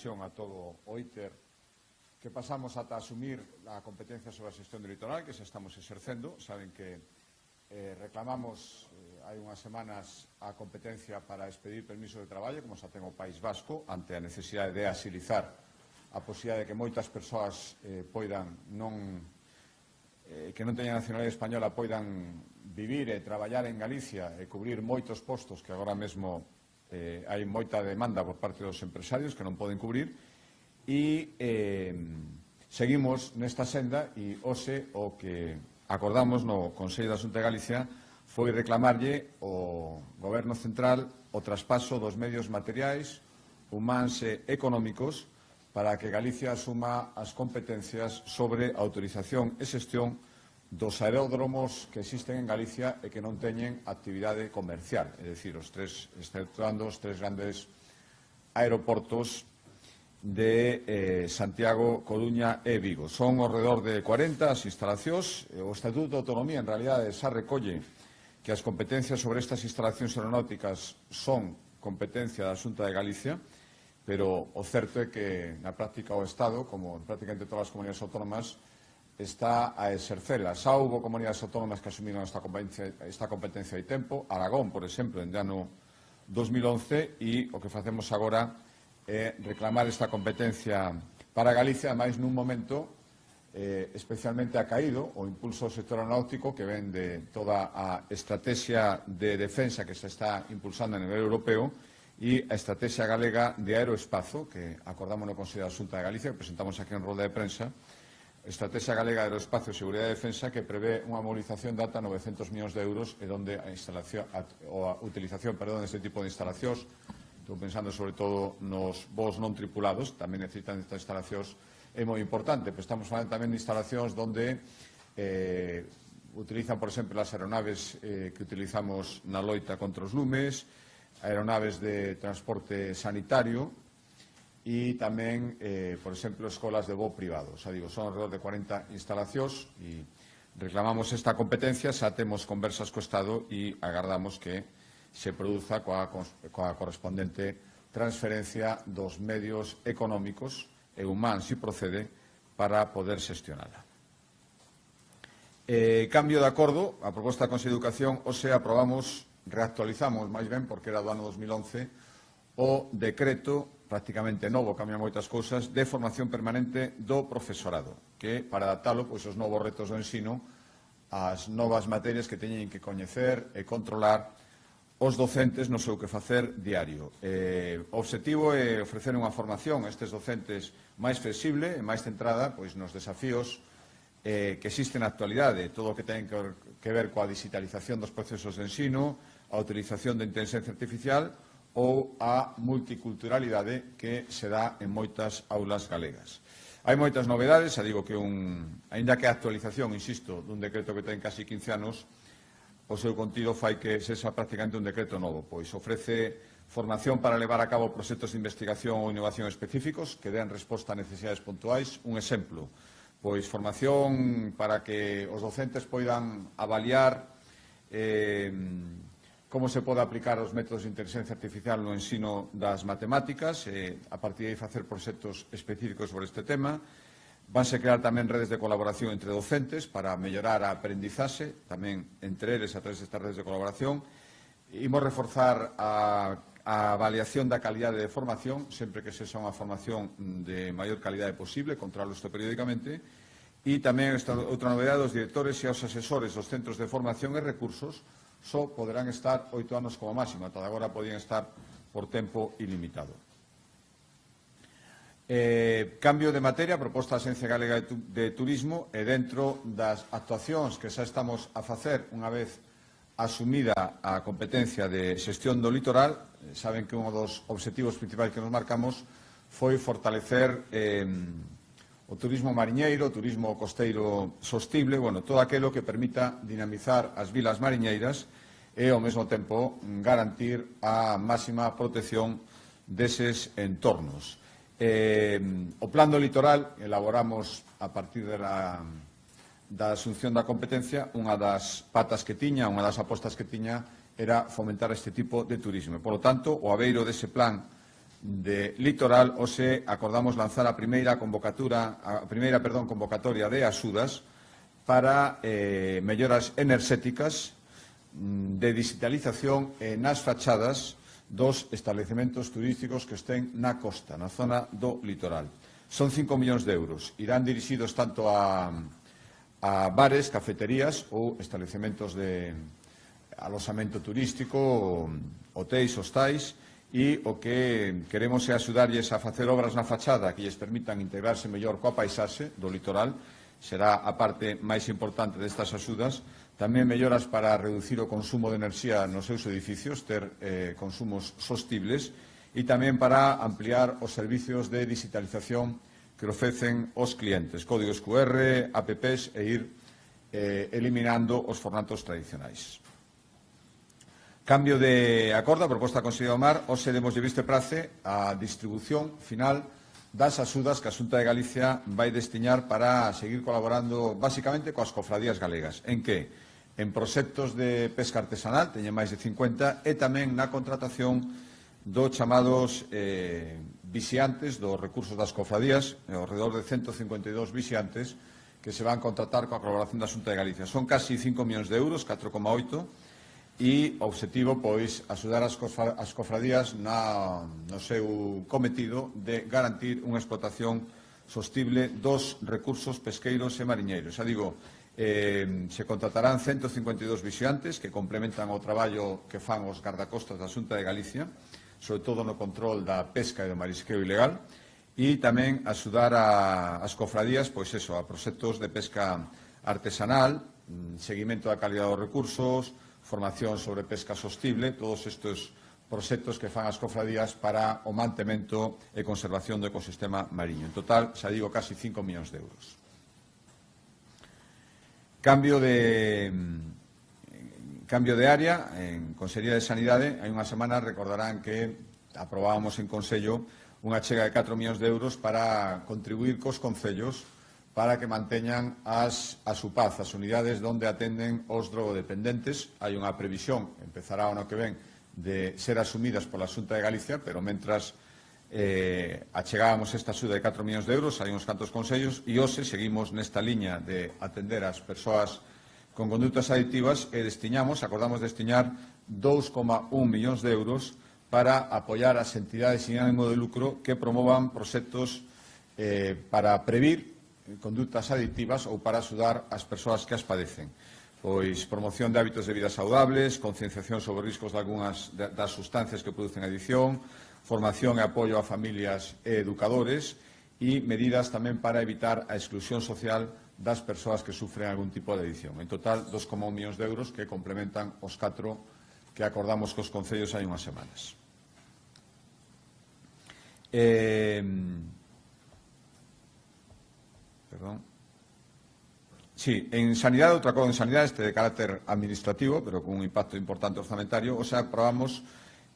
ocasión a todo o ITER que pasamos ata asumir a competencia sobre a xestión do litoral, que xa estamos exercendo. Saben que reclamamos hai unhas semanas a competencia para expedir permiso de traballo, como xa ten o País Vasco, ante a necesidade de agilizar a posibilidade de que moitas persoas poidan que non teñan nacionalidade española poidan vivir e traballar en Galicia e cubrir moitos postos que agora mesmo hai moita demanda por parte dos empresarios que non poden cubrir, e seguimos nesta senda, e hoxe o que acordamos no Consello da Xunta de Galicia foi reclamarlle ao Goberno Central o traspaso dos medios materiais, humáns e económicos para que Galicia asuma as competencias sobre a autorización e xestión dos aeródromos que existen en Galicia e que non teñen actividade comercial, é dicir, exceptuando os tres grandes aeroportos de Santiago, Coruña e Vigo. Son ao redor de 40 as instalacións. O Estatuto de Autonomía, en realidade, xa recolle que as competencias sobre estas instalacións aeronáuticas son competencia da Xunta de Galicia, pero o certo é que, na práctica, o Estado, como en prácticamente todas as comunidades autónomas, está a exercela. Xa houve comunidades autónomas que asumiron esta competencia de tempo. Aragón, por exemplo, en ano 2011, e o que facemos agora é reclamar esta competencia para Galicia, máis nun momento especialmente acaído o impulso ao sector aeronáutico que ven de toda a estrategia de defensa que se está impulsando a nivel europeo e a estrategia galega de aeroespazo que acordamos no Consello da Xunta de Galicia, que presentamos aquí en roda de prensa. Estrategia Galega de Aeroespacio, Seguridade e Defensa, que prevé unha movilización de ata 900 millóns de euros e onde a utilización deste tipo de instalacións, estou pensando sobre todo nos voos non tripulados, tamén necesitan estas instalacións, é moi importante, pero estamos falando tamén de instalacións onde utilizan, por exemplo, as aeronaves que utilizamos na loita contra os lumes, aeronaves de transporte sanitario, e tamén, por exemplo, escolas de voo privado. Xa digo, son alrededor de 40 instalacións e reclamamos esta competencia, xa temos conversas co Estado e agardamos que se produza coa correspondente transferencia dos medios económicos e humáns, se procede, para poder xestionala. Cambio de acordo, a proposta da Consello de Educación, hoxe aprobamos, reactualizamos, máis ben, porque era do ano 2011, o decreto prácticamente novo, cambia moitas cousas, de formación permanente do profesorado, que para adaptalo aos novos retos do ensino, as novas materias que teñen que coñecer e controlar os docentes no seu que facer diario. O obxectivo é ofrecer unha formación a estes docentes máis flexible e máis centrada nos desafíos que existen na actualidade, todo o que ten que ver coa digitalización dos procesos de ensino, a utilización da inteligencia artificial ou a multiculturalidade que se dá en moitas aulas galegas. Hai moitas novedades, xa digo que aínda que a actualización, insisto, dun decreto que ten casi 15 anos, o seu contido fai que sexa prácticamente un decreto novo, pois ofrece formación para levar a cabo proxectos de investigación ou innovación específicos que den resposta a necesidades puntuais. Un exemplo, pois formación para que os docentes poidan avaliar como se pode aplicar os métodos de inteligencia artificial no ensino das matemáticas, a partir de aí facer proxectos específicos sobre este tema. Vanse crear tamén redes de colaboración entre docentes para mellorar a aprendizaxe, tamén entre eles a través destas redes de colaboración. Imos reforzar a avaliación da calidade de formación, sempre que sexa unha formación de maior calidade posible, controlar isto periódicamente. E tamén outra novedade, os directores e os asesores dos centros de formación e recursos só poderán estar 8 anos como máximo, ata agora podían estar por tempo ilimitado. Cambio de materia, proposta da Axencia Galega de Turismo, e dentro das actuacións que xa estamos a facer unha vez asumida a competencia de xestión do litoral, saben que un dos obxectivos principais que nos marcamos foi fortalecer o turismo mariñeiro, o turismo costeiro sostible, todo aquilo que permita dinamizar as vilas mariñeiras e, ao mesmo tempo, garantir a máxima protección deses entornos. O plan do litoral elaboramos a partir da asunción da competencia. Unha das patas que tiña, unha das apostas que tiña era fomentar este tipo de turismo. Por lo tanto, o abeiro dese plan de litoral, hoxe acordamos lanzar a primeira convocatoria de axudas para melloras enerxéticas de digitalización nas fachadas dos establecementos turísticos que estén na costa, na zona do litoral. Son 5 millóns de euros. Irán dirixidos tanto a bares, cafeterías ou establecementos de aloxamento turístico, hotéis, hostais, e o que queremos é axudarlles a facer obras na fachada que lles permitan integrarse mellor coa paisaxe do litoral. Será a parte máis importante destas axudas. Tamén melloras para reducir o consumo de enerxía nos seus edificios, ter consumos sostibles, e tamén para ampliar os servicios de digitalización que ofrecen os clientes, códigos QR, apps e ir eliminando os formatos tradicionais. Cambio de acordo, a proposta da Consellería do Mar, hoxe demos viste prace a distribución final das axudas que a Xunta de Galicia vai destiñar para seguir colaborando basicamente coas cofradías galegas. En que? En proxectos de pesca artesanal, teñen máis de 50, e tamén na contratación dos chamados vixiantes dos recursos das cofradías, ao redor de 152 vixiantes que se van contratar coa colaboración da Xunta de Galicia. Son casi 5 millóns de euros, 4,8, e o obxectivo, pois, axudar as cofradías no seu cometido de garantir unha explotación sostible dos recursos pesqueiros e mariñeiros. Xa digo, se contratarán 152 vixiantes que complementan o traballo que fan os gardacostas da Xunta de Galicia, sobre todo no control da pesca e do marisqueo ilegal, e tamén axudar as cofradías, pois eso, a proxectos de pesca artesanal, seguimento da calidad dos recursos, formación sobre pesca sostible, todos estes proxectos que fan as cofradías para o mantemento e conservación do ecosistema mariño. En total, xa digo, casi 5 millóns de euros. Cambio de área, en Consellería de Sanidade, hai unha semana recordarán que aprobábamos en Consello unha chega de 4 millóns de euros para contribuir cos concellos para que manteñan a SUPAZ, as unidades onde atenden os drogodependentes. Hai unha previsión, empezará o ano que ven, de ser asumidas pola Xunta de Galicia, pero mentras achegábamos esta axuda de 4 millóns de euros, hai uns cantos consellos, e hoxe seguimos nesta liña de atender as persoas con condutas adictivas e acordamos destiñar 2,1 millóns de euros para apoiar as entidades sin ánimo de lucro que promovan proxectos para previr condutas adictivas ou para axudar as persoas que as padecen. Pois promoción de hábitos de vida saudables, concienciación sobre riscos de algunhas das sustancias que producen adicción, formación e apoio a familias e educadores e medidas tamén para evitar a exclusión social das persoas que sufren algún tipo de adicción. En total, 2,1 millóns de euros que complementan os 4 que acordamos cos concellos hai unhas semanas. Sí, en sanidade, outra cousa en sanidade, este de carácter administrativo, pero con un impacto importante orzamentario, o sea, aprobamos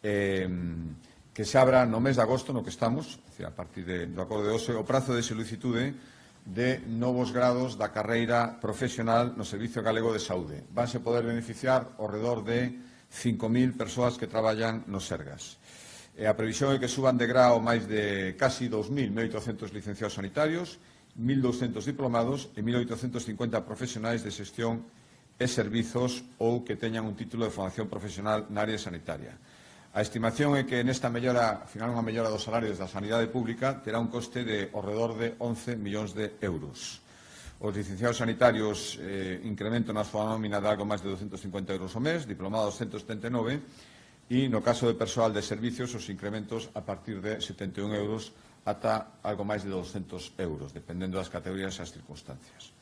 que se abra no mes de agosto, no que estamos, a partir do acordo de hoxe, o prazo de solicitude de novos grados da carreira profesional no Servicio Galego de Saúde. Vanse poder beneficiar ao redor de 5.000 persoas que traballan nos Sergas. A previsión é que suban de grao máis de casi 2.800 licenciados sanitarios, 1.200 diplomados e 1.850 profesionais de xestión e servizos ou que teñan un título de formación profesional na área sanitaria. A estimación é que nesta mellora, ao final unha mellora dos salarios da sanidade pública, terá un coste de ao redor de 11 millóns de euros. Os licenciados sanitarios incremento na súa nómina de algo máis de 250 euros ao mes, diplomados 179, e no caso de persoal de servicios os incrementos a partir de 71 euros ata algo máis de 200 euros, dependendo das categorías e as circunstancias.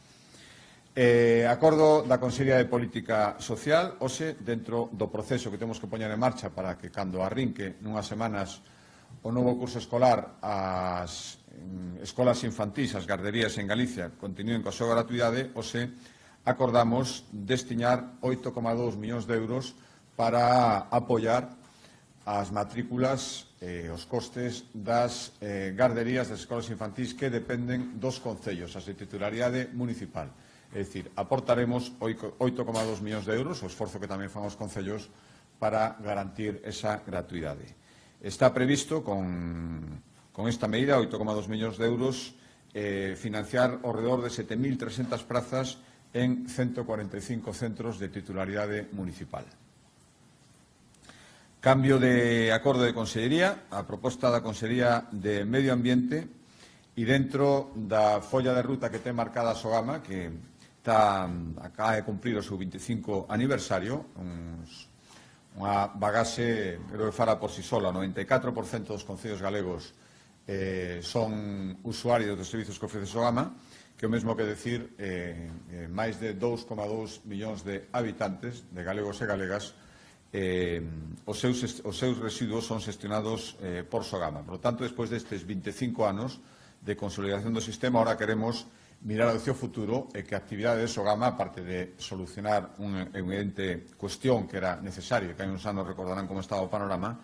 Acordo da Consellería de Política Social, hoxe, dentro do proceso que temos que poñer en marcha para que, cando arrinque nunhas semanas o novo curso escolar, as escolas infantís, as garderías en Galicia, continúen coa súa gratuidade, hoxe acordamos destiñar 8,2 millóns de euros para apoiar as matrículas os costes das garderías das escolas infantís que dependen dos concellos, as de titularidade municipal. É dicir, aportaremos 8,2 millóns de euros, o esforzo que tamén fan os concellos para garantir esa gratuidade. está previsto con esta medida, 8,2 millóns de euros, financiar alrededor de 7.300 prazas en 145 centros de titularidade municipal. Cambio de acordo de Consellería, a proposta da Consellería de Medio Ambiente e dentro da folla de ruta que ten marcada a Sogama, que acaba de cumprir o seu 25 aniversario, unha bagase, creo que fala por si sola, 94% dos concellos galegos son usuarios dos servizos que ofrece Sogama, que o mesmo que decir máis de 2,2 millóns de habitantes, de galegos e galegas, os seus residuos son xestionados por Sogama. Por lo tanto, despois destes 25 anos de consolidación do sistema, ahora queremos mirar hacia o futuro e que a actividade de Sogama, aparte de solucionar unha evidente cuestión que era necesario, que hai uns anos recordarán como estaba o panorama,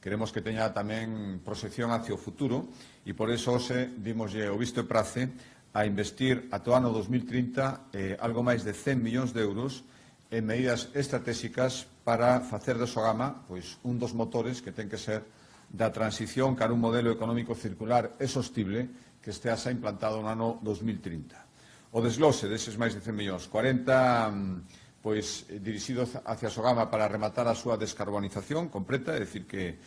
queremos que teña tamén proxección hacia o futuro e por eso hoxe dimoslle o visto e prace a investir ata o ano 2030 algo máis de 100 millóns de euros en medidas estratégicas para facer de Sogama un dos motores que ten que ser da transición cara a un modelo económico circular e sostible que estea xa implantado no ano 2030. O desglose deses máis de 100 millóns, 40 dirixidos hacia Sogama para rematar a súa descarbonización completa, é dicir que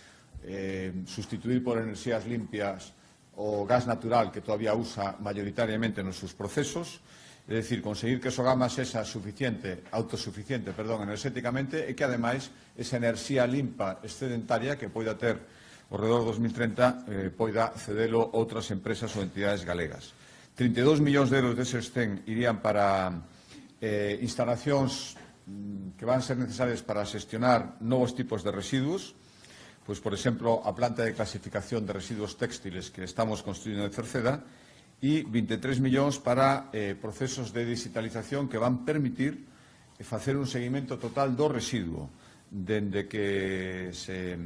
sustituir por enerxías limpias o gas natural que todavía usa mayoritariamente nos seus procesos, é dicir, conseguir que Sogama sexa autosuficiente enerxéticamente e que, ademais, esa enerxía limpa excedentaria que poida ter ao redor do 2030 poida cedelo outras empresas ou entidades galegas. 32 millóns de euros deses 100 irían para instalacións que van ser necesarias para xestionar novos tipos de residuos, por exemplo, a planta de clasificación de residuos téxtiles que estamos construindo en Cerceda, e 23 millóns para procesos de digitalización que van permitir facer un seguimento total do residuo, dende que se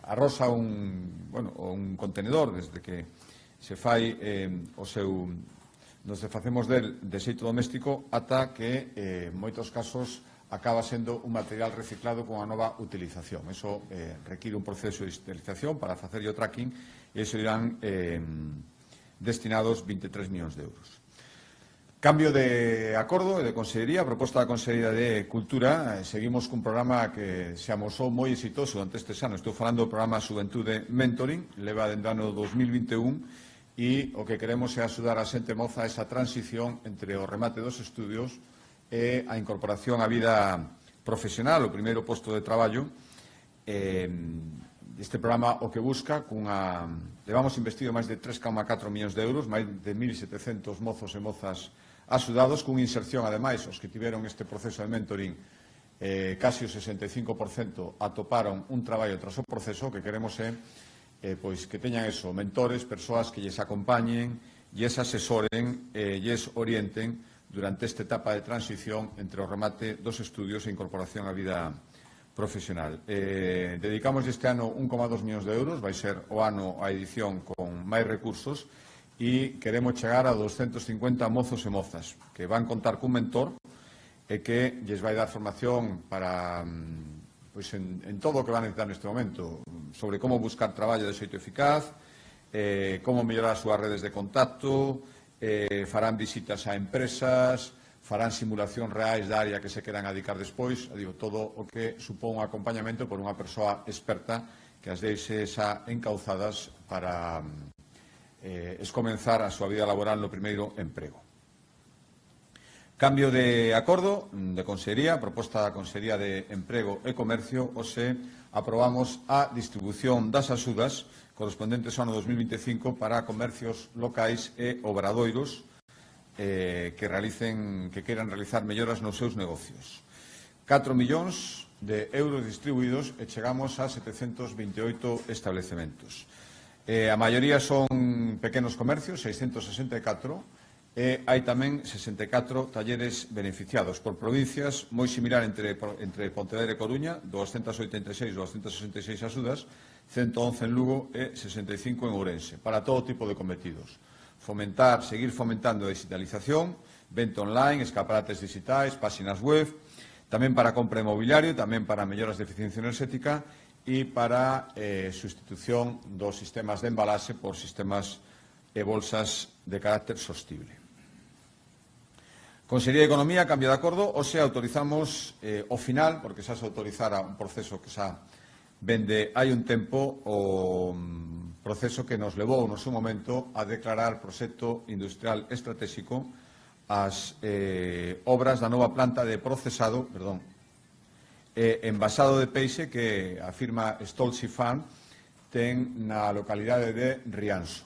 arrosa un contenedor, desde que se fai nos facemos del de xeito doméstico ata que, en moitos casos, acaba sendo un material reciclado con a nova utilización. Eso require un proceso de digitalización para facer o tracking e iso irán destinados 23 millóns de euros. Cambio de acordo e de Consellería, proposta da Consellería de Cultura, seguimos cun programa que se amosou moi exitoso durante estes anos. Estou falando do programa Xuventude Mentoring, leva dende o ano 2021 e o que queremos é axudar a xente moza a esa transición entre o remate dos estudios e a incorporación á vida profesional, o primeiro posto de traballo. Este programa o que busca, levamos investido máis de 3,4 millóns de euros, máis de 1.700 mozos e mozas axudados, con inserción, ademais, os que tiveron este proceso de mentoring, casi o 65% atoparon un traballo tras o proceso. O que queremos é que teñan mentores, persoas que lles acompañen, lles asesoren, lles orienten durante esta etapa de transición entre o remate dos estudios e incorporación á vida profesional. Dedicamos este ano 1,2 millóns de euros, vai ser o ano a edición con máis recursos e queremos chegar a 250 mozos e mozas que van contar cun mentor e que lles vai dar formación para en todo o que van necesitar neste momento, sobre como buscar traballo de xeito eficaz, como mellorar as súas redes de contacto, farán visitas a empresas, farán simulacións reais da área que se queran adicar despois, todo o que supón un acompañamento por unha persoa experta que as deixe xa encauzadas para escomenzar a súa vida laboral no primeiro emprego. Cambio de acordo de Consellería, proposta da Consellería de Emprego e Comercio, hoxe aprobamos a distribución das axudas correspondentes ao ano 2025 para comercios locais e obradoiros que queiran realizar melloras nos seus negocios. 4 millóns de euros distribuídos e chegamos a 728 establecementos. A maioría son pequenos comercios, 664, e hai tamén 64 talleres beneficiados por provincias, moi similar entre Pontevedra e Coruña, 286 axudas, 111 en Lugo e 65 en Ourense, para todo tipo de cometidos. Seguir fomentando a digitalización, venta online, escaparates digitais, páxinas web, tamén para compra de mobiliario, tamén para melloras de eficiencia enerxética e para sustitución dos sistemas de embalaxe por sistemas e bolsas de carácter sostible. Consellería de Economía, cambio de acordo, hoxe autorizamos ao final, porque xa se autorizara un proceso que xa vende hai un tempo, o proceso que nos levou no seu momento a declarar proxecto industrial estratégico as obras da nova planta de procesado, envasado de peixe que a firma Stolzifan ten na localidade de Rianxo.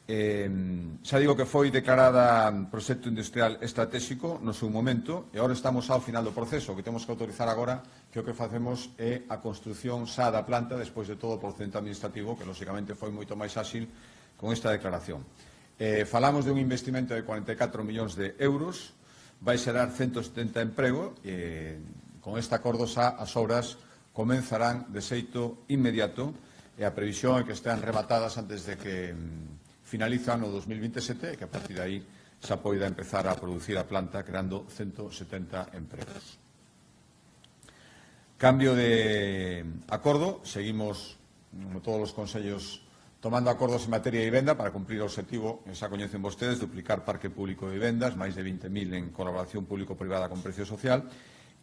Xa digo que foi declarada proxecto industrial estratégico no seu momento e agora estamos ao final do proceso. O que temos que autorizar agora que o que facemos é a construción xa da planta despois de todo o procedimento administrativo que lógicamente foi moito máis áxil con esta declaración. Falamos de un investimento de 44 millóns de euros, vai xerar 170 emprego e con este acordo xa as obras comenzarán de xeito inmediato e a previsión é que estean rematadas antes de que finaliza no 2027 e que a partir de aí xa poida empezar a producir a planta creando 170 empregos. Cambio de acordo, seguimos, como todos os consellos, tomando acordos en materia de vivenda para cumprir o objetivo, xa coñecen vostedes, duplicar parque público de vivendas, máis de 20.000 en colaboración público-privada con precio social.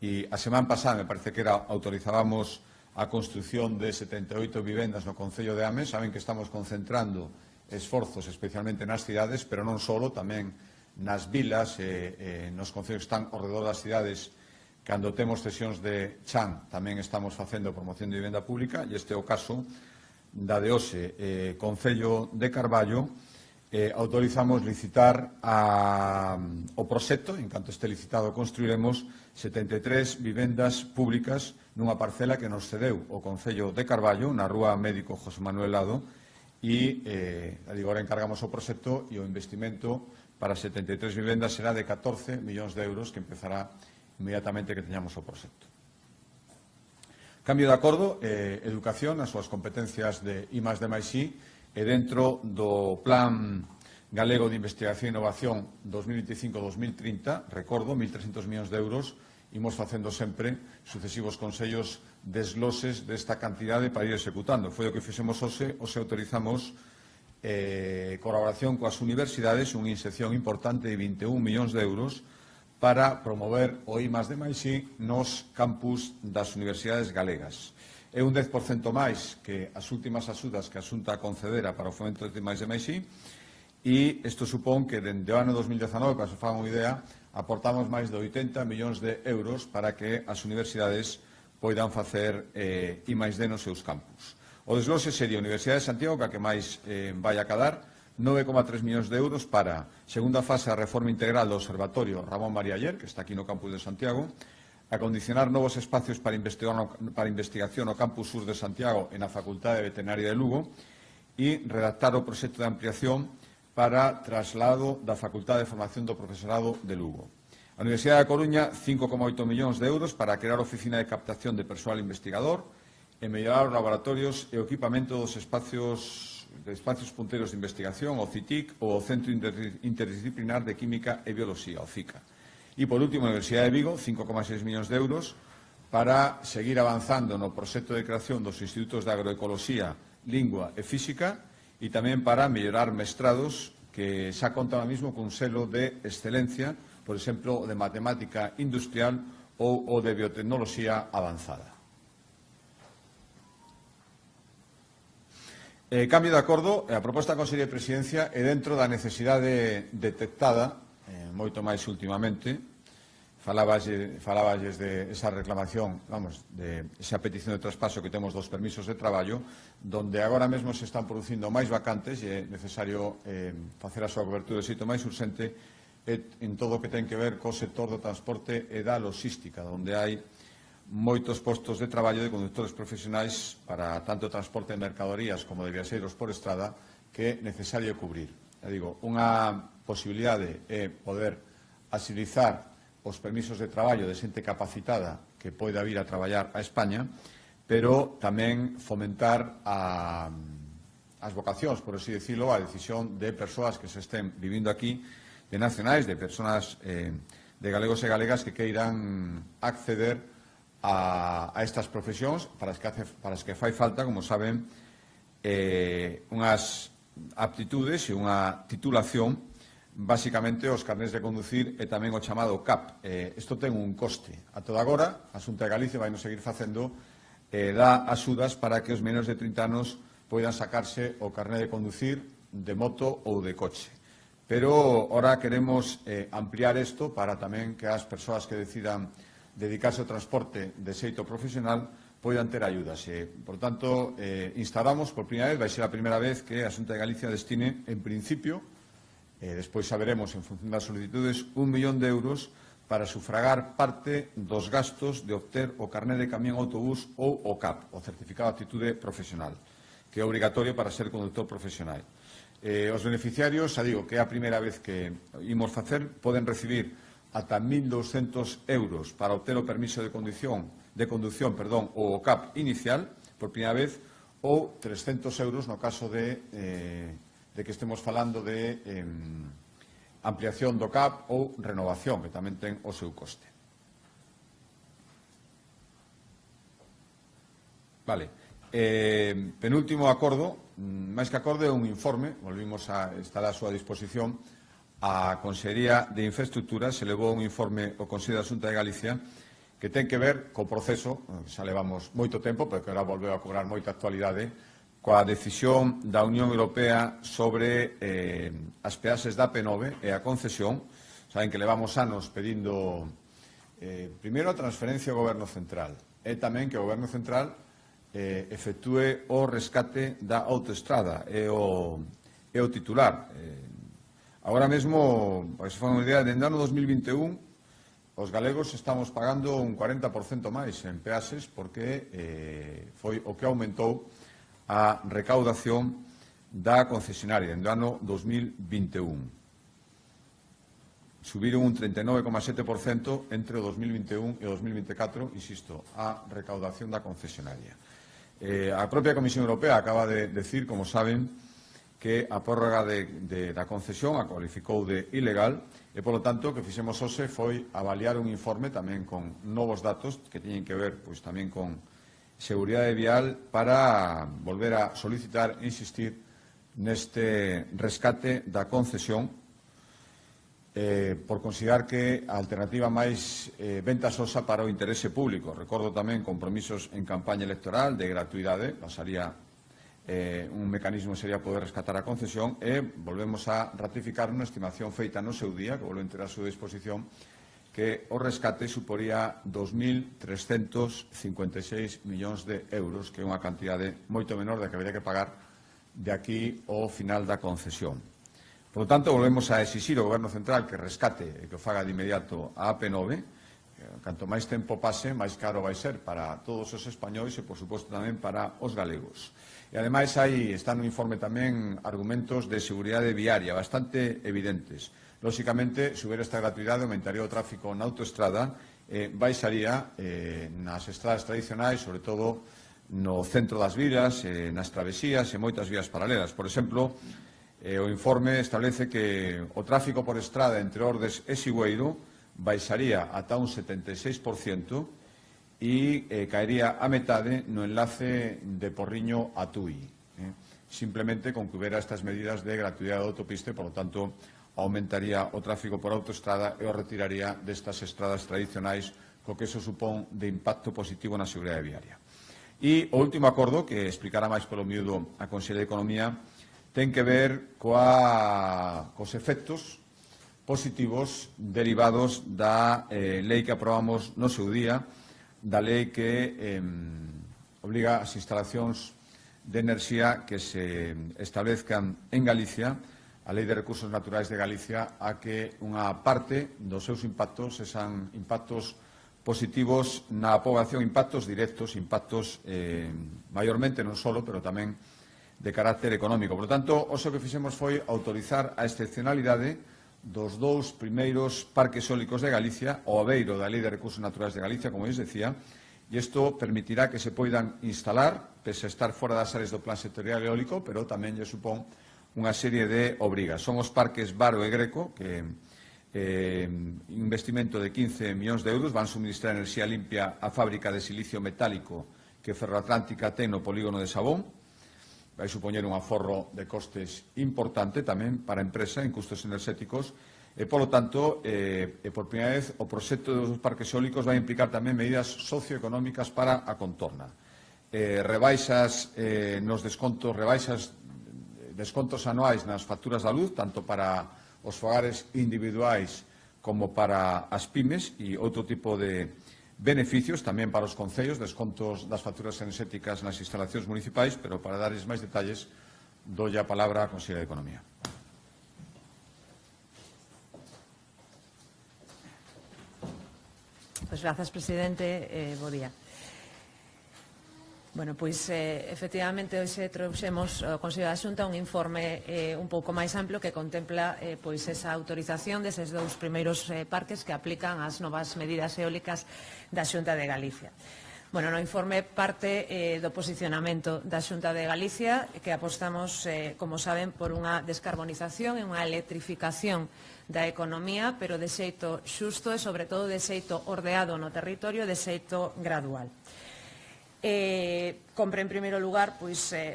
E a semana pasada, me parece que era, autorizábamos a construción de 78 vivendas no Concello de Ames. Saben que estamos concentrando esforzos especialmente nas cidades, pero non só, tamén nas vilas e nos concellos que están ao redor das cidades. Cando temos sesións de chan, tamén estamos facendo promoción de vivenda pública, e este é o caso da de hoxe. Concello de Carballo, autorizamos licitar o proxecto, en canto este licitado construiremos 73 vivendas públicas nunha parcela que nos cedeu o Concello de Carballo, na rúa Médico José Manuel Lado, e agora encargamos o proxecto e o investimento para 73 vivendas será de 14 millóns de euros que empezará inmediatamente que teñamos o proxecto. Cambio de acordo, educación, as súas competencias de I+D+I, e dentro do Plan Galego de Investigación e Innovación 2025-2030, recordo, 1.300 millóns de euros, imos facendo sempre sucesivos consellos desgloses desta cantidade para ir executando. Foi o que fixemos hoxe autorizamos colaboración coas universidades, unha inserción importante de 21 millóns de euros para promover o I+D+I nos campus das universidades galegas. É un 10% máis que as últimas axudas que a Xunta concedera para o fomento de I+D+I e isto supón que dende o ano 2019, para se fagan unha idea, aportamos máis de 80 millóns de euros para que as universidades poidan facer I+D nos seus campus. O desglose sería a Universidade de Santiago, que a que máis vai a cadar, 9,3 millóns de euros para segunda fase da reforma integral do Observatorio Ramón María Aller, que está aquí no campus de Santiago, acondicionar novos espacios para investigación no campus sur de Santiago e na Facultade de Veterinaria de Lugo e redactar o proxecto de ampliación para traslado da Facultade de Formación do Profesorado de Lugo. A Universidade da Coruña, 5,8 millóns de euros para crear a oficina de captación de persoal investigador e mellorar os laboratorios e o equipamento dos espacios punteiros de investigación, o CITIC ou o Centro Interdisciplinar de Química e Biología, o CICA. E, por último, a Universidade de Vigo, 5,6 millóns de euros para seguir avanzando no proxecto de creación dos institutos de agroecoloxía, lingua e física e tamén para mellorar mestrados que xa conta ahora mismo cun selo de excelencia, por exemplo, de matemática industrial ou o de biotecnoloxía avanzada. Cambio de acordo, a proposta da Consellería de Presidencia é dentro da necesidade detectada moito máis últimamente, faláballes de esa reclamación, de esa petición de traspaso que temos dos permisos de traballo, donde agora mesmo se están producindo máis vacantes e é necesario facer a súa cobertura de xeito máis urxente en todo o que ten que ver co sector do transporte e da logística, onde hai moitos postos de traballo de conductores profesionais para tanto transporte de mercadorías como de viaxeiros por estrada que é necesario cubrir. Unha posibilidade é poder agilizar os permisos de traballo de xente capacitada que poida vir a traballar a España, pero tamén fomentar as vocacións, por así decirlo, a decisión de persoas que se estén vivindo aquí, de nacionais, de persoas de galegos e galegas que queiran acceder a estas profesións para as que fai falta, como saben, unhas aptitudes e unha titulación, basicamente os carnés de conducir e tamén o chamado CAP. Isto ten un coste. A toda agora, a Xunta de Galicia vai nos seguir facendo, dá axudas para que os menores de 30 anos poidan sacarse o carné de conducir de moto ou de coche. Pero ahora queremos ampliar isto para tamén que as persoas que decidan dedicarse ao transporte de xeito profesional poidan ter ayudas. Por tanto, instalamos por primeira vez, vai ser a primeira vez que a Xunta de Galicia destine, en principio, despois saberemos en función das solicitudes, 1 millón de euros para sufragar parte dos gastos de obter o carné de camión autobús ou o CAP, o Certificado de Aptitude Profesional, que é obrigatorio para ser conductor profesional. Os beneficiarios, xa digo que é a primeira vez que imos facer, poden recibir ata 1.200 euros para obter o permiso de conducción, ou o CAP inicial, por primeira vez, ou 300 euros no caso de que estemos falando de ampliación do CAP ou renovación, que tamén ten o seu coste. Vale. Penúltimo acordo, máis que acordo é un informe, volvimos a estar á súa disposición. A Consellería de Infraestructuras se levou un informe ao Consello da Xunta de Galicia que ten que ver co proceso, xa levamos moito tempo, pero que agora volveu a cobrar moita actualidade, coa decisión da Unión Europea sobre as peaxes da P9 e a concesión. Saben que levamos anos pedindo primeiro a transferencia ao Goberno Central e tamén que o Goberno Central efectúe o rescate da autoestrada, é o titular. Agora mesmo, para que se fan unha idea, dende o ano 2021, os galegos estamos pagando un 40% máis en peaxes porque foi o que aumentou a recaudación da concesionaria dende o ano 2021. Subiron un 39,7% entre o 2021 e o 2024, insisto, a recaudación da concesionaria. A propia Comisión Europea acaba de decir, como saben, que a prórroga da concesión a cualificou de ilegal e, polo tanto, o que fixemos hoxe foi avaliar un informe tamén con novos datos que teñen que ver tamén con seguridade vial para volver a solicitar e insistir neste rescate da concesión por considerar que a alternativa máis ventasosa para o interese público. Recordo tamén compromisos en campaña electoral de gratuidade, pasaría un mecanismo sería poder rescatar a concesión e volvemos a ratificar unha estimación feita no seu día, que volvemos a ter a súa disposición, que o rescate suporía 2.356 millóns de euros, que é unha cantidade moito menor da que habería que pagar de aquí ao final da concesión. Por lo tanto, volvemos a exixir ao Goberno Central que rescate e que o faga de inmediato a AP9. Canto máis tempo pase, máis caro vai ser para todos os españois e, por suposto, tamén para os galegos. E, ademais, está no informe tamén argumentos de seguridade viaria bastante evidentes. Lóxicamente, se houbera esta gratuidade, aumentaría o tráfico na autoestrada, baixaría nas estradas tradicionais, sobre todo no centro das vilas, nas travesías e moitas vías paralelas. Por exemplo, o informe establece que o tráfico por estrada entre Ordes e Sigüeiro baixaría ata un 76% e caería a metade no enlace de Porriño a Tui. Simplemente con que houbera estas medidas de gratuidade de autopista, por lo tanto, aumentaría o tráfico por autoestrada e o retiraría destas estradas tradicionais, co que eso supón de impacto positivo na seguridade viaria. E o último acordo, que explicará máis polo miúdo a Consellería de Economía, ten que ver cos efectos positivos derivados da lei que aprobamos no seu día, da lei que obriga as instalacións de enerxía que se establezcan en Galicia, a Lei de Recursos Naturais de Galicia, a que unha parte dos seus impactos sean impactos positivos na poboación, impactos directos, impactos maiormente non solo, pero tamén de carácter económico. Por lo tanto, o que fixemos foi autorizar a excepcionalidade dos dous primeiros parques eólicos de Galicia, o aveiro da Lei de Recursos Naturais de Galicia, como eu decía, e isto permitirá que se poidan instalar, pese a estar fora das áreas do Plan Sectorial Eólico, pero tamén lle supón unha serie de obrigas. Son os parques Varo e Greco, que investimento de 15 millóns de euros, van suministrar enerxía limpia á fábrica de silicio metálico que Ferroatlántica ten no polígono de Sabón. Vai supoñer un aforro de costes importante tamén para a empresa en custos enerxéticos e, polo tanto, por primeira vez, o proxecto dos parques eólicos vai implicar tamén medidas socioeconómicas para a contorna. Rebaixas nos descontos, descontos anuais nas facturas da luz, tanto para os fogares individuais como para as pymes, e outro tipo de beneficios tamén para os concellos, descontos das facturas enerxéticas nas instalacións municipais, pero para darles máis detalles, dolle a palabra á Conselleira de Economía. Pois grazas, presidente. Bo día. Bueno, pois, efectivamente, hoxe trouxemos ao Consello da Xunta un informe un pouco máis amplo que contempla pois esa autorización deses dous primeiros parques que aplican as novas medidas eólicas da Xunta de Galicia. Bueno, no informe parte do posicionamento da Xunta de Galicia, que apostamos, como saben, por unha descarbonización e unha electrificación da economía, pero de xeito xusto e, sobre todo, de xeito ordeado no territorio, de xeito gradual. Compre, en primeiro lugar,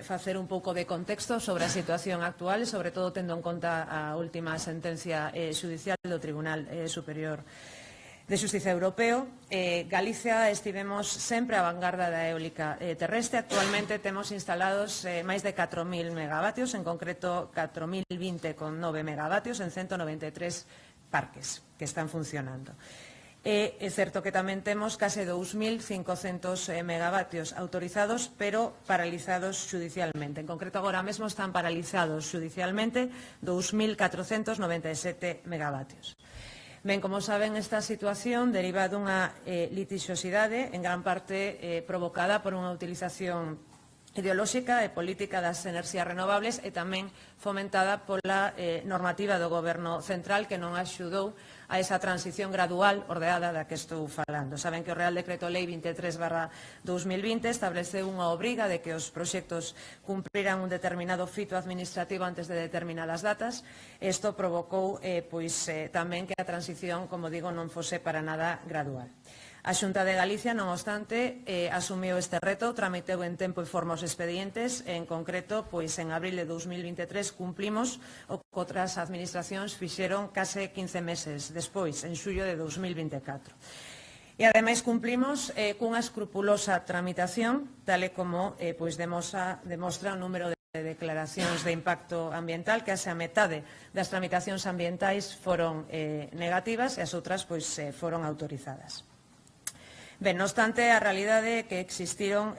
facer un pouco de contexto sobre a situación actual e, sobre todo, tendo en conta a última sentencia xudicial do Tribunal Superior de Xustiza Europeo. Galicia estivemos sempre á vanguarda da eólica terrestre. Actualmente temos instalados máis de 4.000 megavatios, en concreto 4.020,9 megavatios en 193 parques que están funcionando. É certo que tamén temos case 2.500 megavatios autorizados, pero paralizados xudicialmente. En concreto, agora mesmo están paralizados xudicialmente 2.497 megavatios. Ben, como saben, esta situación deriva dunha litixiosidade, en gran parte provocada por unha utilización ideolóxica e política das enerxías renovables e tamén fomentada pola normativa do Goberno central, que non axudou a esa transición gradual ordeada da que estou falando. Saben que o Real Decreto Lei 23/2020 estableceu unha obriga de que os proxectos cumpriran un determinado fito administrativo antes de determinadas datas. Isto provocou tamén que a transición, como digo, non fose para nada gradual. A Xunta de Galicia, non obstante, asumiu este reto, tramitou en tempo e forma os expedientes. En concreto, en abril de 2023 cumplimos o que outras administracións fixeron case 15 meses despois, en xullo de 2024. E, ademais, cumplimos cunha escrupulosa tramitación, tal e como demostra o número de declaracións de impacto ambiental, que ase a metade das tramitacións ambientais foron negativas e as outras foron autorizadas. Ben, non obstante, a realidade é que existiron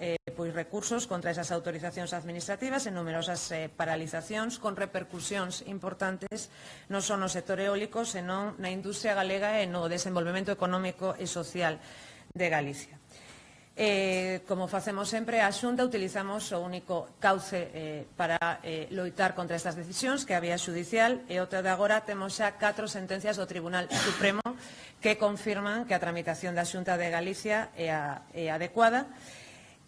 recursos contra esas autorizacións administrativas e numerosas paralizacións con repercusións importantes non só no sector eólico, senón na industria galega e no desenvolvemento económico e social de Galicia. Como facemos sempre, a Xunta utilizamos o único cauce para loitar contra estas decisións, que é a vía xudicial, e outra de agora temos xa 4 sentencias do Tribunal Supremo que confirman que a tramitación da Xunta de Galicia é adecuada.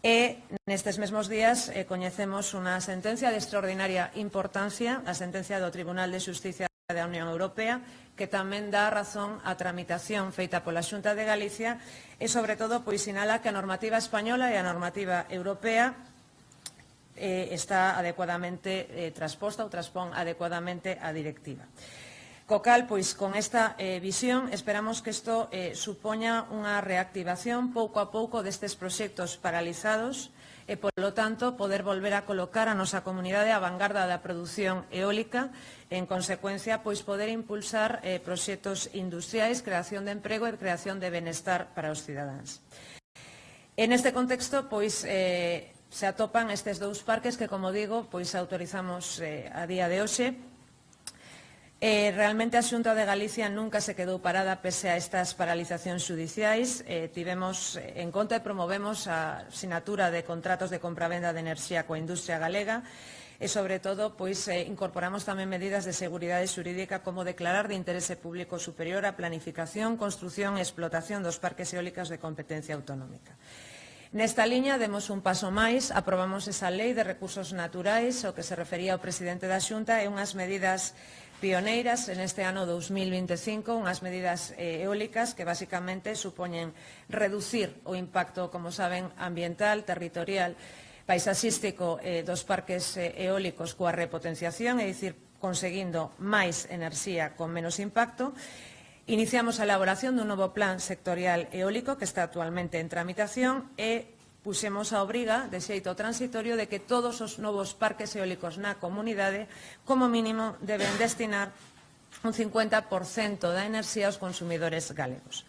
E nestes mesmos días coñecemos unha sentencia de extraordinaria importancia, a sentencia do Tribunal de Xustiza da Unión Europea, que tamén dá razón á tramitación feita pola Xunta de Galicia e, sobre todo, sinala que a normativa española e a normativa europea está adecuadamente transposta ou transpón adecuadamente a directiva. Co cal, con esta visión, esperamos que isto supoña unha reactivación pouco a pouco destes proxectos paralizados e, polo tanto, poder volver a colocar a nosa comunidade á vanguarda da produción eólica e, en consecuencia, poder impulsar proxectos industriais, creación de emprego e creación de benestar para os cidadáns. En este contexto, se atopan estes dous parques que, como digo, autorizamos a día de hoxe. Realmente a Xunta de Galicia nunca se quedou parada pese a estas paralizacións xudiciais. Tivemos en conta e promovemos a sinatura de contratos de compravenda de enerxía coa industria galega e, sobre todo, incorporamos tamén medidas de seguridade xurídica como declarar de interese público superior a planificación, construción e explotación dos parques eólicos de competencia autonómica. Nesta liña demos un paso máis, aprobamos esa lei de recursos naturais, o que se refería ao presidente da Xunta, e unhas medidas pioneiras neste ano 2025, unhas medidas eólicas que basicamente supoñen reducir o impacto, como saben, ambiental, territorial, paisaxístico dos parques eólicos coa repotenciación, é dicir, conseguindo máis enerxía con menos impacto. Iniciamos a elaboración dun novo plan sectorial eólico que está actualmente en tramitación e puxemos a obriga, de xeito transitorio, de que todos os novos parques eólicos na comunidade, como mínimo, deben destinar un 50% da enerxía aos consumidores galegos.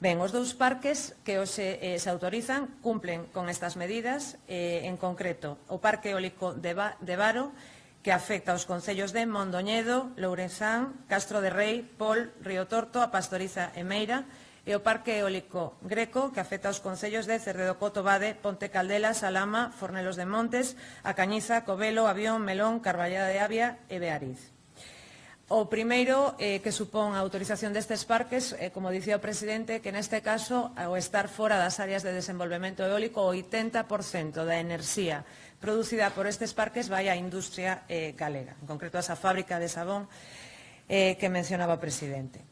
Ben, os dous parques que hoxe se autorizan cumplen con estas medidas, en concreto o Parque Eólico de Varo, que afecta aos concellos de Mondoñedo, Lourenzán, Castro de Rei, Pol, Río Torto, A Pastoriza e Meira, e o Parque Eólico Greco, que afecta aos concellos de Cerredo Cotobade, Ponte Caldela, Salama, Fornelos de Montes, A Cañiza, Covelo, Avión, Melón, Carballeda de Avia e Beariz. O primeiro que supón a autorización destes parques, como dicía o presidente, que neste caso, ao estar fora das áreas de desenvolvemento eólico, o 80% da enerxía producida por estes parques vai á industria galega, en concreto a esa fábrica de sabón que mencionaba o presidente.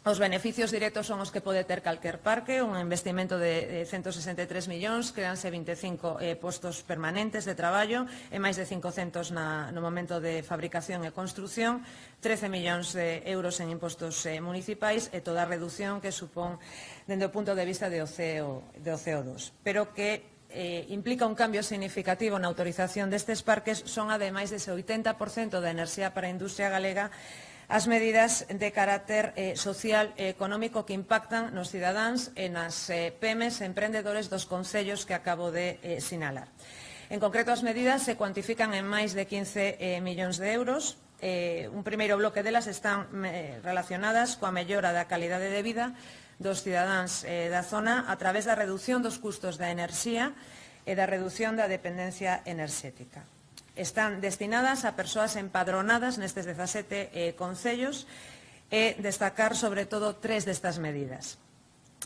Os beneficios directos son os que pode ter calquer parque, un investimento de 163 millóns, créanse 25 postos permanentes de traballo e máis de 500 no momento de fabricación e construción, 13 millóns de euros en impostos municipais e toda a reducción que supón dende o punto de vista de CO2. Pero que implica un cambio significativo na autorización destes parques son, ademais dese 80% da enerxía para a industria galega, as medidas de carácter social e económico que impactan nos cidadáns e nas PEMEs e emprendedores dos concellos que acabo de sinalar. En concreto, as medidas se cuantifican en máis de 15 millóns de euros. Un primeiro bloque delas están relacionadas coa mellora da calidade de vida dos cidadáns da zona a través da reducción dos custos da enerxía e da reducción da dependencia enerxética. Están destinadas a persoas empadronadas nestes 17 concellos e destacar sobre todo 3 destas medidas.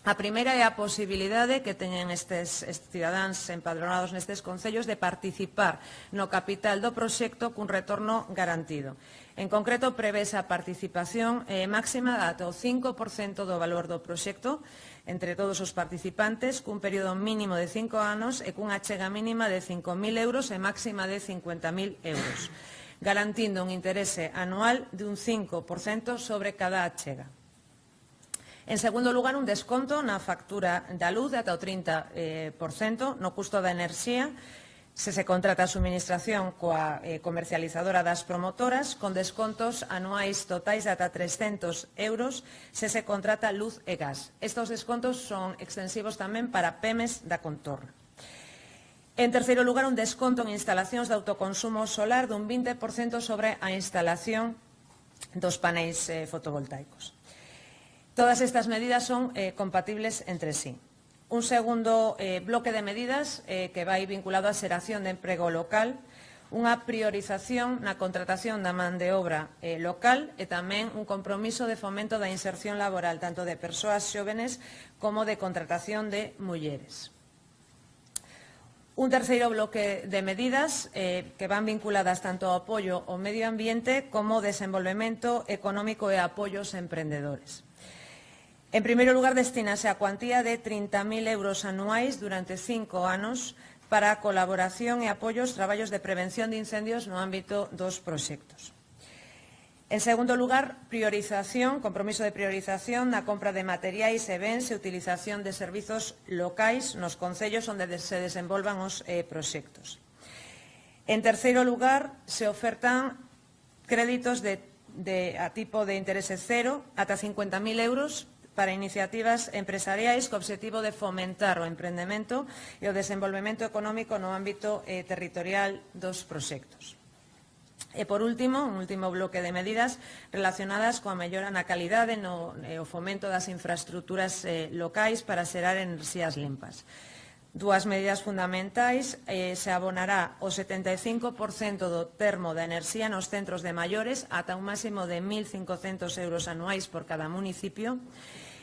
A primeira é a posibilidade que teñen estes cidadáns empadronados nestes concellos de participar no capital do proxecto cun retorno garantido. En concreto, prevese a participación máxima ata o 5% do valor do proxecto entre todos os participantes, cun período mínimo de 5 anos e cunha achega mínima de 5.000 euros e máxima de 50.000 euros, garantindo un interese anual de un 5% sobre cada achega. En segundo lugar, un desconto na factura da luz de ata o 30% no custo da enerxía se contrata a suministración coa comercializadora das promotoras, con descontos anuais totais de ata 300 euros se contrata luz e gas. Estos descontos son extensivos tamén para PEMEs da contorna. En terceiro lugar, un desconto en instalacións de autoconsumo solar dun 20% sobre a instalación dos paneis fotovoltaicos. Todas estas medidas son compatibles entre sí. Un segundo bloque de medidas que vai vinculado á xeración de emprego local, unha priorización na contratación da man de obra local e tamén un compromiso de fomento da inserción laboral tanto de persoas xóvenes como de contratación de mulleres. Un terceiro bloque de medidas que van vinculadas tanto ao apoio ao medio ambiente como ao desenvolvemento económico e apoios a emprendedores. En primeiro lugar, destínase a cuantía de 30.000 euros anuais durante 5 anos para a colaboración e apoio aos traballos de prevención de incendios no ámbito dos proxectos. En segundo lugar, compromiso de priorización na compra de materiais e bens e utilización de servizos locais nos concellos onde se desenvolvan os proxectos. En terceiro lugar, se ofertan créditos a tipo de interese cero ata 50.000 euros para iniciativas empresariais co obxectivo de fomentar o emprendemento e o desenvolvemento económico no ámbito territorial dos proxectos. E, por último, un último bloque de medidas relacionadas coa mellora na calidade e o fomento das infraestructuras locais para xerar enerxías limpas. Dúas medidas fundamentais, se abonará o 75% do termo da enerxía nos centros de maiores ata un máximo de 1.500 euros anuais por cada municipio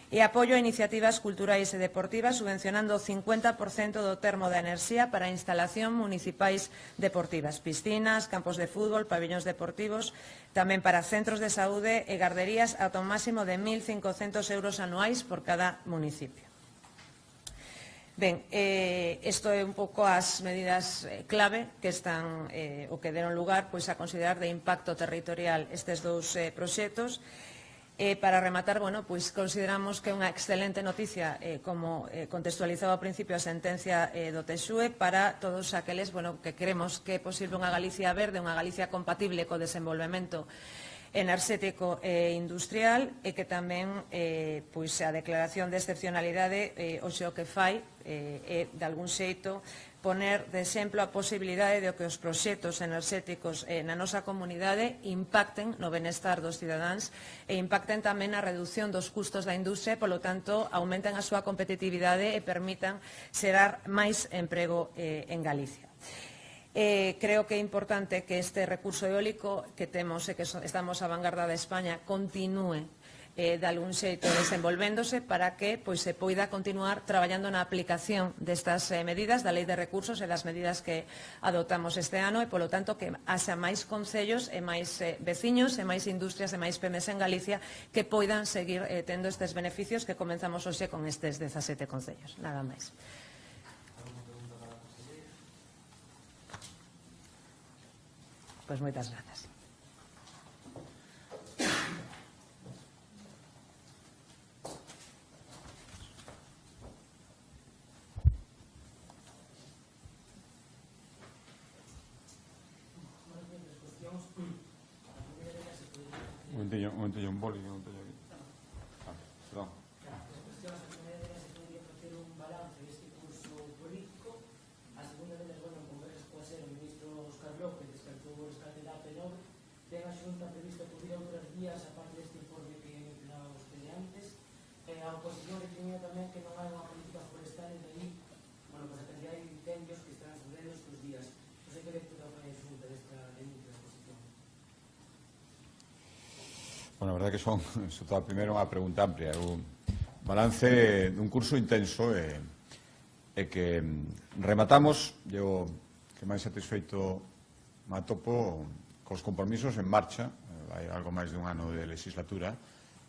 E apoio a iniciativas culturais e deportivas, subvencionando o 50% do termo da enerxía para a instalación municipais deportivas, piscinas, campos de fútbol, pabellóns deportivos, tamén para centros de saúde e garderías ata un máximo de 1.500 euros anuais por cada municipio. Ben, isto é un pouco as medidas clave que están o que deron lugar a considerar de impacto territorial estes dous proxectos. Para rematar, consideramos que é unha excelente noticia, como contextualizaba ao principio a sentencia do TSUE, para todos aqueles que queremos que é posible unha Galicia verde, unha Galicia compatible co desenvolvemento enerxético e industrial, e que tamén a declaración de excepcionalidade hoxe o que fai é, de algún xeito, poner de exemplo a posibilidade de que os proxectos enerxéticos na nosa comunidade impacten no benestar dos cidadáns e impacten tamén na reducción dos custos da industria e, polo tanto, aumenten a súa competitividade e permitan xerar máis emprego en Galicia. Creo que é importante que este recurso eólico que temos e que estamos a vanguarda de España continúe de algún xeito desenvolvéndose para que se poida continuar traballando na aplicación destas medidas da Lei de Recursos e das medidas que adoptamos este ano e, polo tanto, que haxa máis concellos e máis veciños e máis industrias e máis PMEs en Galicia que poidan seguir tendo estes beneficios que comenzamos hoxe con estes 17 concellos. Nada máis. Pois moitas grazas. Un teño un boli que non teño aquí. Perdón. A cuestión, a primeira delas se podría facer un balance deste curso político. A segunda delas, en conversas coa ser o ministro Óscar López descartou o rescate da AP9. Ten a Xunta prevista cubrir outras vías a parte deste informe que mencionaba vostede antes. A oposición definía tamén que non hai unha política forestal e daí, a cantidad de incendios que están sucedendo estes días. Non sei que lectura fai a Xunta desta exposición. Bueno, a verdade que son, sobre todo, primeiro unha pregunta amplia. O balance dun curso intenso e que rematamos, eu que máis satisfeito me atopo cos compromisos en marcha, hai algo máis dun ano de legislatura,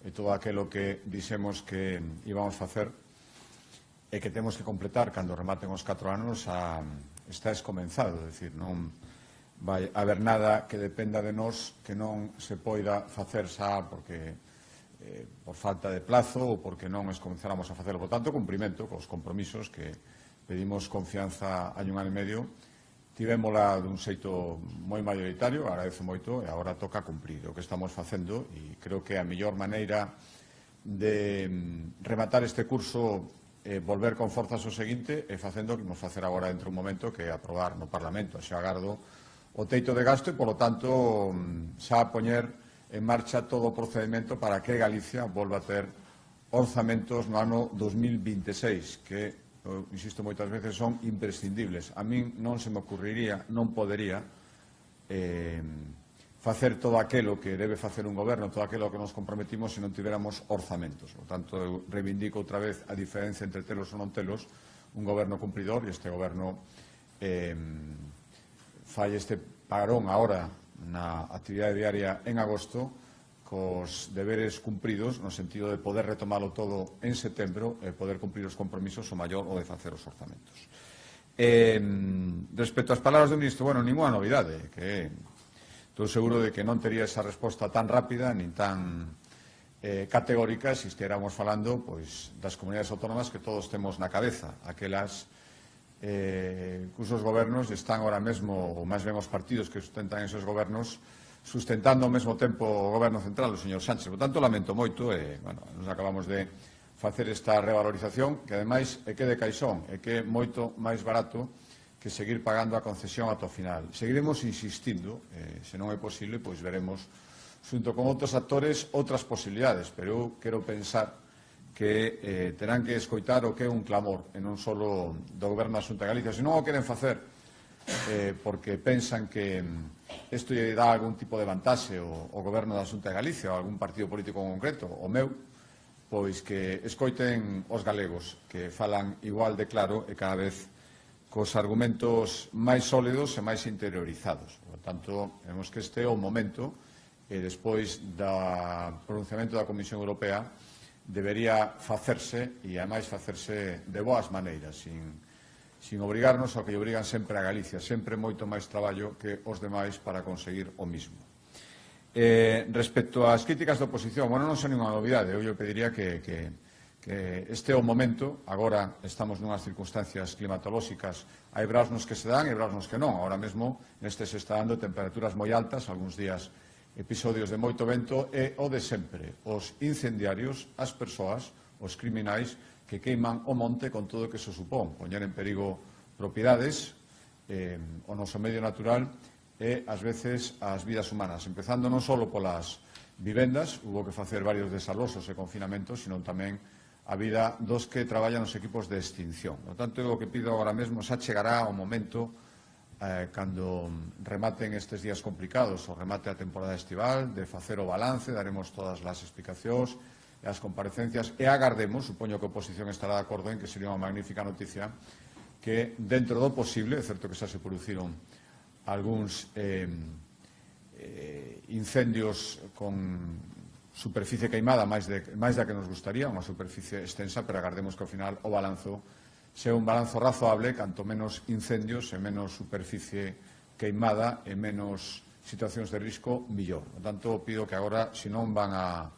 e todo aquilo que dixemos que íbamos facer e que temos que completar cando rematen os 4 anos está escomenzado, é dicir, non vai haber nada que dependa de nós que non se poida facer xa porque por falta de plazo ou porque non escomenzáramos a facerlo. Por tanto, cumprimento cos compromisos que pedimos confianza hai un ano e medio. Tivémola dun xeito moi maioritario, agradezo moito, e agora toca cumprir o que estamos facendo, e creo que a mellor maneira de rematar este curso e volver con forzas o seguinte é facendo o que imos facer agora dentro un momento, que é aprobar no Parlamento. Xa agardo o teito de gasto e, polo tanto, xa poñer en marcha todo o procedimento para que Galicia volva a ter orzamentos no ano 2026, que, insisto moitas veces, son imprescindibles. A min non se me ocurriría, non podería facer todo aquilo que debe facer un goberno, todo aquilo que nos comprometimos se non tiveramos orzamentos. Por tanto, eu reivindico outra vez a diferencia entre telos ou non telos, un goberno cumpridor, e este goberno fai este parón agora na actividade diaria en agosto cos deberes cumpridos no sentido de poder retomalo todo en setembro e poder cumprir os compromisos o maior o de facer os orzamentos. Respecto ás palabras do ministro, ninguna novidade, que estou seguro de que non tería esa resposta tan rápida nin tan categórica se estiéramos falando das comunidades autónomas que todos temos na cabeza, aquelas cusos gobernos están ahora mesmo, ou máis ben os partidos que sustentan esos gobernos, sustentando ao mesmo tempo o goberno central, o señor Sánchez. Por tanto, lamento moito e, nos acabamos de facer esta revalorización, que ademais é que de caixón, é que é moito máis barato que seguir pagando a concesión ata o final. Seguiremos insistindo, se non é posible, pois veremos, xunto con outros actores, outras posibilidades, pero eu quero pensar que terán que escoitar o que é un clamor, e non só do Goberno da Xunta de Galicia. Se non o queren facer porque pensan que isto lle dá algún tipo de vantaxe ao Goberno da Xunta de Galicia ou a algún partido político en concreto, o meu, pois que escoiten os galegos, que falan igual de claro e cada vez cos argumentos máis sólidos e máis interiorizados. Por tanto, vemos que este é o momento e despois do pronunciamento da Comisión Europea debería facerse e, ademais, facerse de boas maneiras, sin obrigarnos ao que lle obrigan sempre a Galicia, sempre moito máis traballo que os demais para conseguir o mismo. Respecto ás críticas da oposición, bueno, non son ninguna novidade. Eu lle pediría que este é o momento. Agora estamos nunhas circunstancias climatolóxicas, hai vraos nos que se dan e vraos nos que non. Agora mesmo neste se está dando temperaturas moi altas, algúns días episodios de moito vento, e o de sempre, os incendiarios, as persoas, os criminais que queiman o monte con todo o que se supón, poñer en perigo propiedades, o noso medio natural e, ás veces, as vidas humanas, empezando non só polas vivendas, hubo que facer varios desalosos e confinamentos, sino tamén a vida dos que traballan nos equipos de extinción. Por tanto, o que pido agora mesmo, xa chegará o momento cando rematen estes días complicados, o remate a temporada estival, de facer o balance, daremos todas as explicacións e as comparecencias, e agardemos, supoño que a oposición estará de acordo en que sería unha magnífica noticia, que dentro do posible, é certo que xa se produciron algúns incendios con superficie queimada máis da que nos gustaría, unha superficie extensa, pero agardemos que ao final o balanzo sea un balanzo razoable, canto menos incendios e menos superficie queimada e menos situacións de risco, millor. Por tanto, pido que agora, se non van a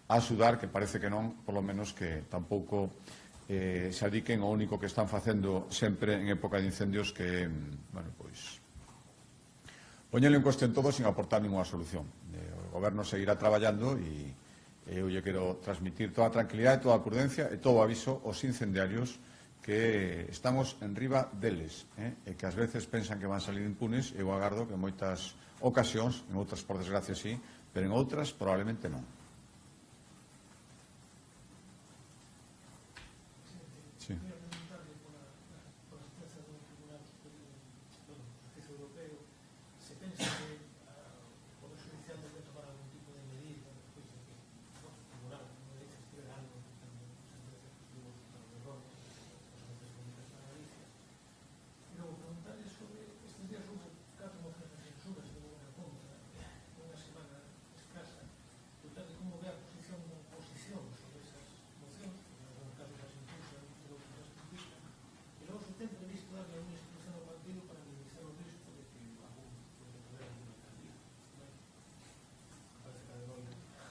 axudar, que parece que non, polo menos que tampouco se adiquen ao único que están facendo sempre en época de incendios, que, bueno, pois, poñelo en cuestión todo sin aportar ninguna solución. O Goberno seguirá traballando e eu lle quero transmitir toda a tranquilidade, toda a prudencia e todo o aviso aos incendiarios que estamos en riba deles, e que ás veces pensan que van salir impunes. Eu agardo que en moitas ocasións, en outras por desgracia sí, pero en outras probablemente non. Sí.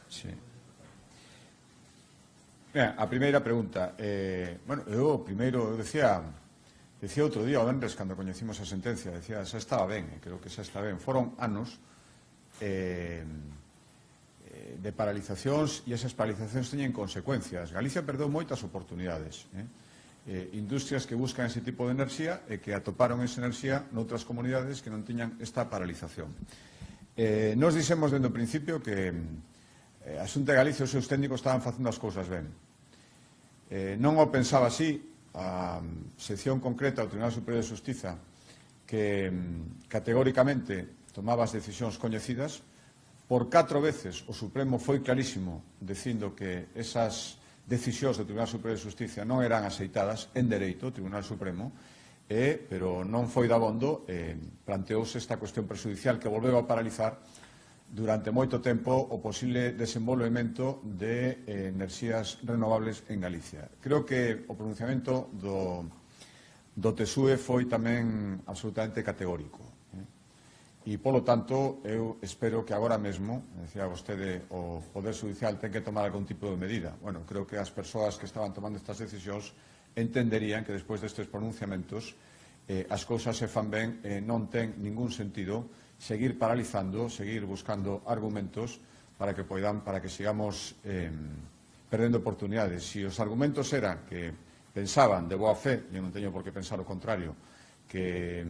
Sí. A primeira pregunta. Bueno, eu decía outro día, o venres, cando coñecimos a sentencia, decía, xa estaba ben, creo que xa está ben. Foron anos de paralizacións, e esas paralizacións teñen consecuencias. Galicia perdeu moitas oportunidades. Industrias que buscan ese tipo de enerxía e que atoparon esa enerxía noutras comunidades que non tiñan esta paralización. Nos dixemos dende o principio que a Xunta de Galicia e os seus técnicos estaban facendo as cousas ben. Non o pensaba así a sección concreta do Tribunal Superior de Xustiza, que categóricamente tomaba as decisións coñecidas. Por 4 veces o Supremo foi clarísimo dicindo que esas decisións do Tribunal Superior de Xustiza non eran aceitadas en dereito, o Tribunal Supremo, pero non foi dabondo, planteouse esta cuestión prexudicial que volveu a paralizar durante moito tempo o posible desenvolvemento de enerxías renovables en Galicia. Creo que o pronunciamento do TSUE foi tamén absolutamente categórico. E, polo tanto, eu espero que agora mesmo, decía vostede, o Poder Judicial ten que tomar algún tipo de medida. Bueno, creo que as persoas que estaban tomando estas decisións entenderían que despois destes pronunciamentos as cousas se fan ben, non ten ningún sentido seguir paralizando, seguir buscando argumentos para que sigamos perdendo oportunidades. Se os argumentos eran que pensaban de boa fe, e non teño por que pensar o contrario, que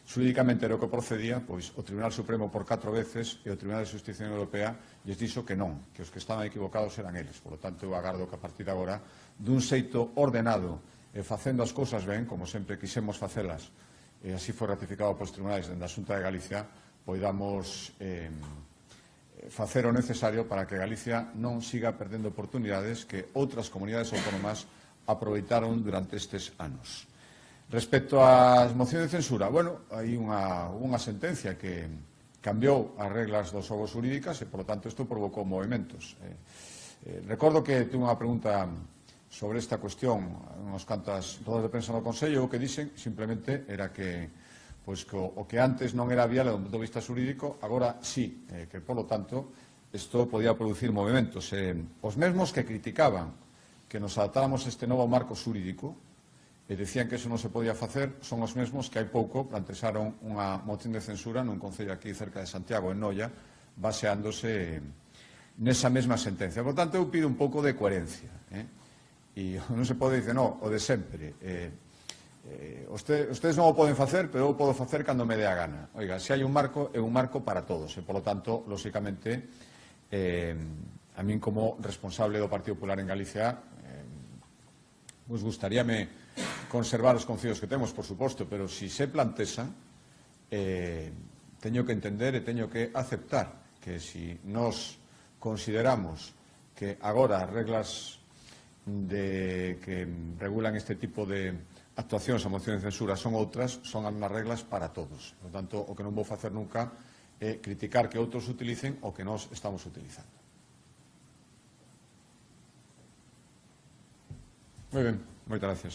xurídicamente era o que procedía, pois o Tribunal Supremo por 4 veces e o Tribunal de Xustiza Europea lles dixo que non, que os que estaban equivocados eran eles. Por lo tanto, eu agardo que a partir de agora, dun xeito ordenado e facendo as cousas ben, como sempre quixemos facelas, e así foi ratificado polos tribunais dende a Xunta de Galicia, poidamos facer o necesario para que Galicia non siga perdendo oportunidades que outras comunidades autónomas aproveitaron durante estes anos. Respecto ás mocións de censura, bueno, hai unha sentencia que cambiou as reglas dos xogos jurídicas e, por lo tanto, isto provocou movimentos. Recordo que tuve unha pregunta sobre esta cuestión unhas cantas rodas de prensa no Consello, o que dixen simplemente era que o que antes non era viable do punto de vista xurídico, agora sí, que, por lo tanto, isto podía producir movimentos. Os mesmos que criticaban que nos adaptáramos a este novo marco xurídico e decían que eso non se podía facer, son os mesmos que hai pouco plantearon unha moción de censura nun concello aquí cerca de Santiago, en Noia, baseándose nesa mesma sentencia. Por tanto, eu pido un pouco de coherencia. E non se pode dicir, no, o de sempre. Ustedes non o poden facer, pero eu podo facer cando me dé a gana. Oiga, se hai un marco, é un marco para todos. E, por lo tanto, lóxicamente, a min como responsable do Partido Popular en Galicia, pues gustaríame conservar os concellos que temos, por suposto, pero si se plantesa, teño que entender e teño que aceptar que si nos consideramos que agora as reglas que regulan este tipo de actuacións a moción de censura son outras, son as reglas para todos. Por tanto, o que non vou facer nunca é criticar que outros utilicen o que nós estamos utilizando. Moi ben, moitas gracias.